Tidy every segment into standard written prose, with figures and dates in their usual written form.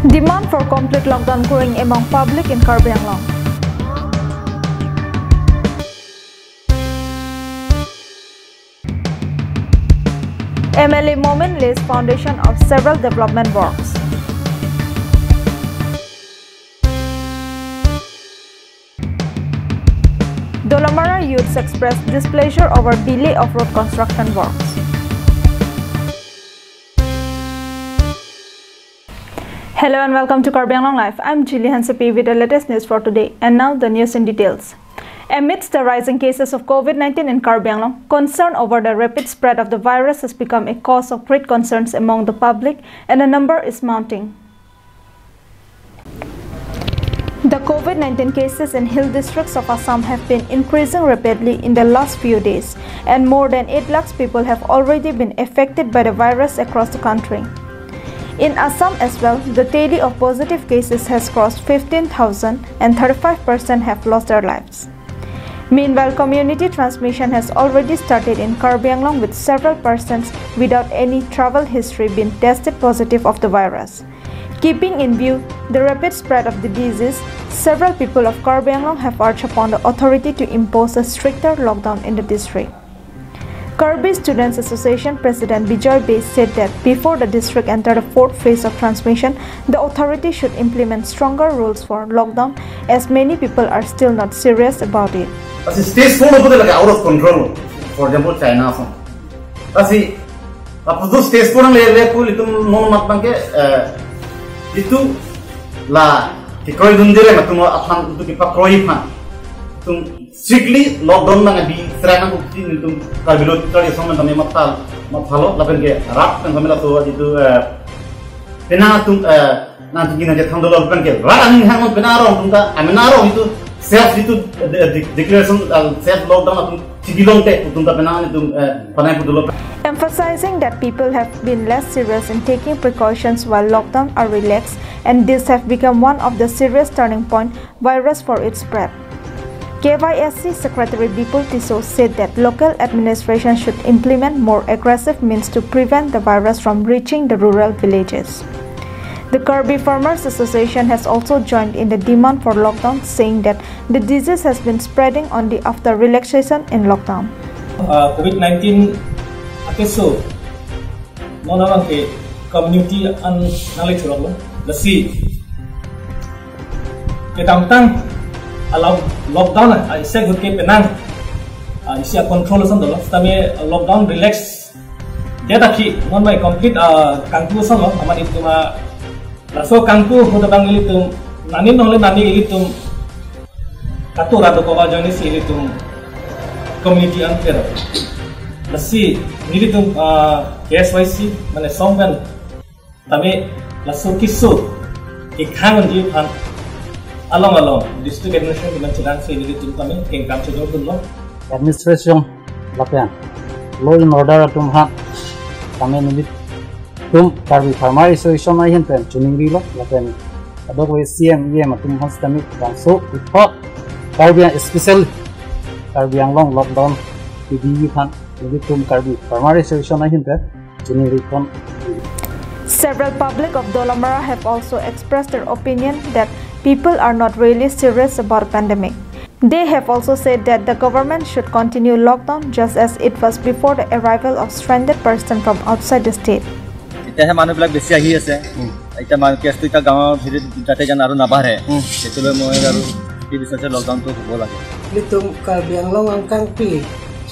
Demand for complete lockdown growing among public in Karbi Anglong. MLA Momin lays foundation of several development works. Dolomara youths expressed displeasure over delay of road construction works. Hello and welcome to Karbi Anglong Live. I'm Julie Hansepi with the latest news for today. And now the news in details. Amidst the rising cases of COVID-19 in Karbi Anglong, concern over the rapid spread of the virus has become a cause of great concerns among the public, and the number is mounting. The COVID-19 cases in hill districts of Assam have been increasing rapidly in the last few days, and more than 8 lakhs people have already been affected by the virus across the country. In Assam as well, the tally of positive cases has crossed 15,000 and 35% have lost their lives. Meanwhile, community transmission has already started in Karbi Anglong, with several persons without any travel history being tested positive of the virus. Keeping in view the rapid spread of the disease, several people of Karbi Anglong have urged upon the authority to impose a stricter lockdown in the district. Karbi Students Association President Bijoy Bay said that before the district entered the fourth phase of transmission, the authority should implement stronger rules for lockdown, as many people are still not serious about it. Stage 4 is out of control. For example, China. Stage 4 itu la kikoi dundire matumo aphan itu kipa kroi phan tum strictly lockdown na bi serana bukti tum karbilot tari song na matal mathalo laben ke rat tang kamela to itu pena tum na tingina je thangdo laben ke ran hang pena ro tum ta amena ro itu self itu declaration self lockdown tum sigilong te tum ta pena tum panai pudulo. Emphasizing that people have been less serious in taking precautions while lockdown are relaxed, and this have become one of the serious turning point virus for its spread. KYSC Secretary Bipul Tiso said that local administration should implement more aggressive means to prevent the virus from reaching the rural villages. The Karbi Farmers Association has also joined in the demand for lockdown, saying that the disease has been spreading only after relaxation in lockdown. COVID-19 so nona ke community an knowledge rolo lasi ke tang allow lockdown ai se gut ke penang isia control san dolo tame lockdown relax data ki non mai complete kangku san lo amani tuma laso kangku hoda bang ilitum nani nohle nani ilitum katura do ko ba jani si ilitum community an pero lasi nilitum KSYC mane songban tame laso kisu ikhangon di phan along district administration diman chilan se nilitum tame kengkam chedor dunlo administration lapian law and order tum ha tame nilit tum Karbi Farmer Association ai hen pen chuning lo lapian adok we CM tum has tame so ipot Karbi special Karbi Anglong lockdown di phan. Several public of Dolomara have also expressed their opinion that people are not really serious about the pandemic. They have also said that the government should continue lockdown just as it was before the arrival of stranded person from outside the state.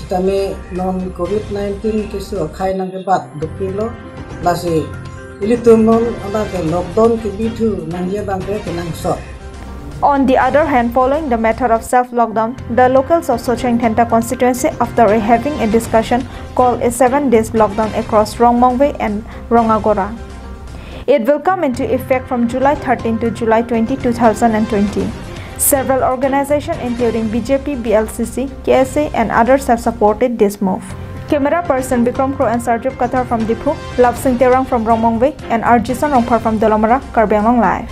Tame non COVID-19 kisu khai nang ke bat dukilo lasi ilitum non aba ke lockdown ke bitu nang ye bang ke nang so. On the other hand, following the method of self-lockdown, the locals of Socheng Thenta constituency, after having a discussion, called a 7-day lockdown across Rongmongwe and Rongagora. It will come into effect from July 13 to July 20, 2020. Several organizations including BJP, BLCC, KSA and others have supported this move. Camera person Bikram Kro and Sarjib Qatar from Diphu, Lav Singh Terang from Rongmongwe and Arjisan Rongpar from Dolomara, Karbi Anglong Live.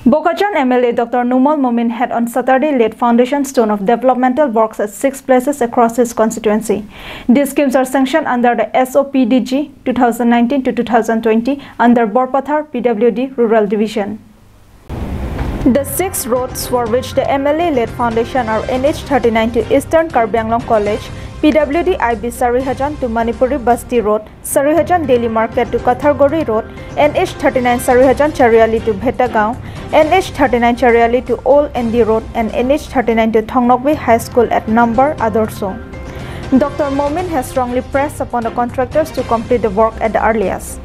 Bokacham MLA Dr. Numal Momin had on Saturday laid foundation stone of developmental works at 6 places across his constituency. These schemes are sanctioned under the SOPDG 2019 to 2020 under Borpathar PWD Rural Division. The 6 roads for which the MLA laid foundation are NH 39 to Eastern Karbi Anglong College, PWD IB Sarihajan to Manipuri Basti Road, Sarihajan Daily Market to Kathargori Road, NH 39 Sarihajan Chariali to Bhetagaon, NH 39 Chariali to Old ND Road, and NH 39 to Thongnokbi High School at Number Adorso. Dr. Momin has strongly pressed upon the contractors to complete the work at the earliest.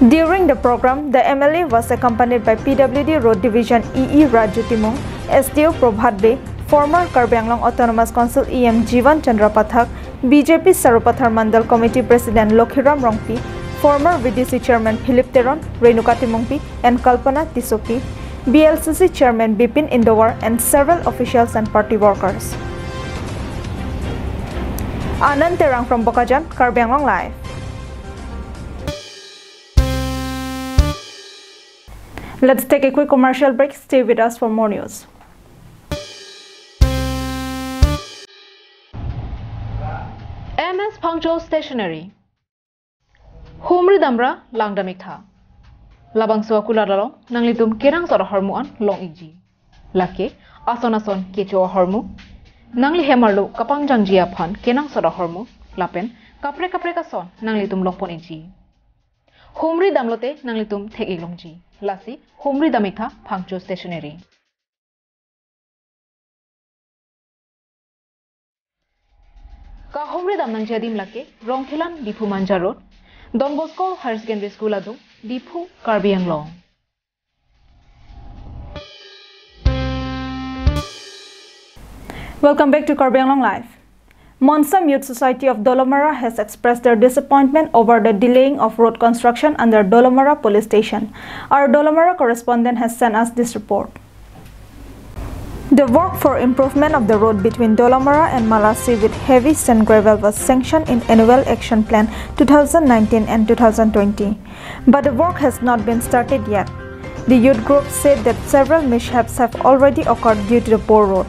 During the program, the MLA was accompanied by PWD Road Division EE Raju Timung, SDO Prabhat Bey, former Karbi Anglong Autonomous Council EM Jivan Chandra Pathak, BJP Sarupathar Mandal Committee President Lokhiram Rongpi, former VDC Chairman Philip Teron, Renuka Timongpi, and Kalpana Tisoki, BLCC Chairman Bipin Indowar, and several officials and party workers. Anand Terang from Bokacham, Karbi Anglong Live. Let's take a quick commercial break. Stay with us for more news. MS Pangjo Stationery Humri Damra Langdamikha Labang Suakula Dalong Nanglitum Kerang Sora Hormuan Long Igi Lake Asonason Kecho Hormu Nangli Hemarlu Kapang Jangjia Pan Kenang Sora Hormu Lapen Kapre Kason Nanglitum Lopon Igi Humri Damlote Nanglitum Tegi Longji Lasi Humri Damikha Pangjo Stationery Ka Humri Dam nang Jadim Lake Rongkhilan Dipu Manja Road Don Bosco Higher Secondary School Adu Dipu Karbi Anglong. Welcome back to Karbi Anglong Live. Monsam Youth Society of Dolomara has expressed their disappointment over the delaying of road construction under Dolomara Police Station. Our Dolomara correspondent has sent us this report. The work for improvement of the road between Dolomara and Malasi with heavy sand gravel was sanctioned in Annual Action Plan 2019 and 2020, but the work has not been started yet. The youth group said that several mishaps have already occurred due to the poor road.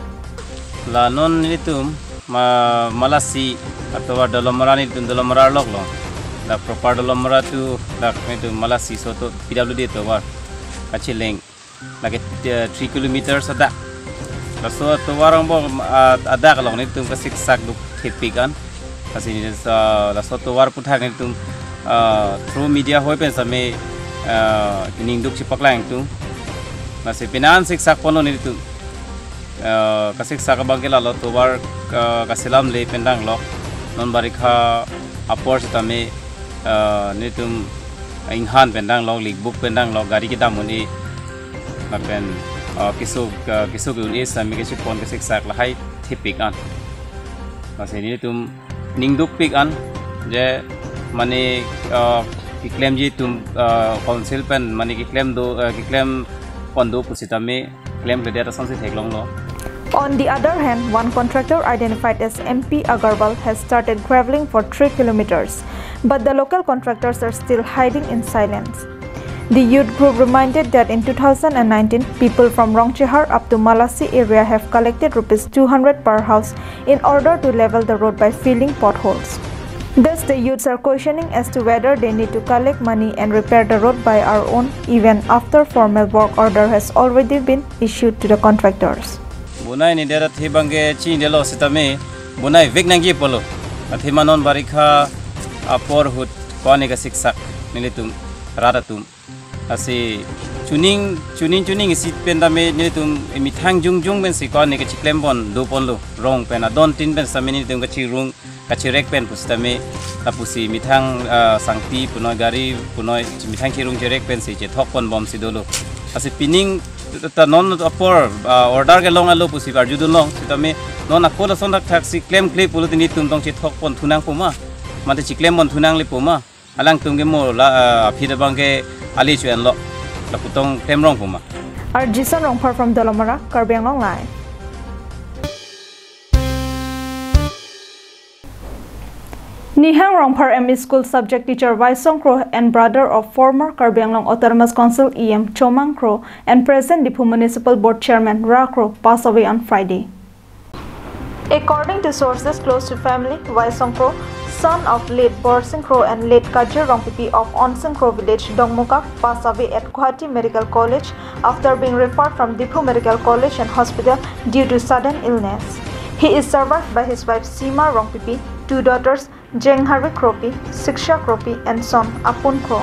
La non nitum Malasi atau Dolomara nitum Dolomara loglong. La proper Dolomara tu la nitum Malasi soto PWD tu war kacileng lagi 3 kilometers ada. So to warang bo ada kalau ni tum kasih sak duk tipikan kasih ni la so to war puthak ni tum through media hoi pen same ning duk cipak lang tu masih pinan sik sak pono ni tum kasih sak bangkela lo to war kasilam le pendang lo non barikha apor sitame ni tum inghan pendang lo lik book pendang lo gari kita muni mapen kisuk unis sami kisuk pon kisik sak lahai tipik an masih ini tum ningduk pik an je mani kiklem ji tum council pen mani kiklem pondo pusitame claim le data sansi theklong lo. On the other hand, one contractor identified as MP Agarwal has started graveling for 3 kilometers, but the local contractors are still hiding in silence. The youth group reminded that in 2019, people from Rongchehar up to Malasi area have collected ₹200 per house in order to level the road by filling potholes. Thus, the youths are questioning as to whether they need to collect money and repair the road by our own, even after formal work order has already been issued to the contractors. Bunai ni dera thibange chin delo sitame bunai vegnangi polo athimanon barikha apor hut kone ka siksak nilitum radatum asi tuning isi pendame nilitum mithang jung ben si kone ka chiklem bon do ponlo rong pena don tin ben samini tum ka chirung ka chirek pen pustame tapusi mithang sangti punoi gari punoi mithang chirung chirek pen si che thok pon bom si dolo asi pining ta non apor order ke long alo pusi bar judul long sitame non akola sondak taxi claim clip pulu tini tum tong che thok pon thunang puma mate chiklem bon thunang le puma alang tum ge mo la phida bangke ali chuan lo la putong claim rong puma. Arjison Rongpar from Dolomara, Karbi Anglong Live. Nihang Rongphar ME School subject teacher Wai Songkro and brother of former Karbi Anglong Autonomous Council EM Chomang Kro and present Diphu Municipal Board Chairman Ra Kro passed away on Friday. According to sources close to family, Wai Songkro, son of late Borsing Kro and late Kajir Rongpipi of Onsing Kro village Dongmukak, passed away at Guwahati Medical College after being referred from Diphu Medical College and Hospital due to sudden illness. He is survived by his wife Sima Rongpipi, 2 daughters Jenghari Kropi, Siksha Kropi and son Apun Kro.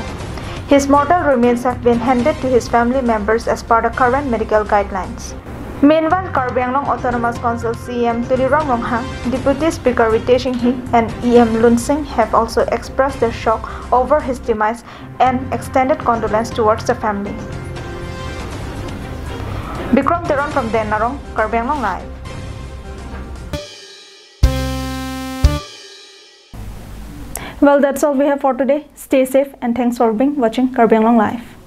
His mortal remains have been handed to his family members as per the current medical guidelines. Meanwhile, Karbi Anglong Autonomous Council CEM Tulirang Ronghang, Deputy Speaker Rite Singhi and EM Lun Singh have also expressed their shock over his demise and extended condolence towards the family. Bikram Teron from Denarong, Karbi Anglong Live. Well, that's all we have for today. Stay safe and thanks for watching Karbi Anglong Live.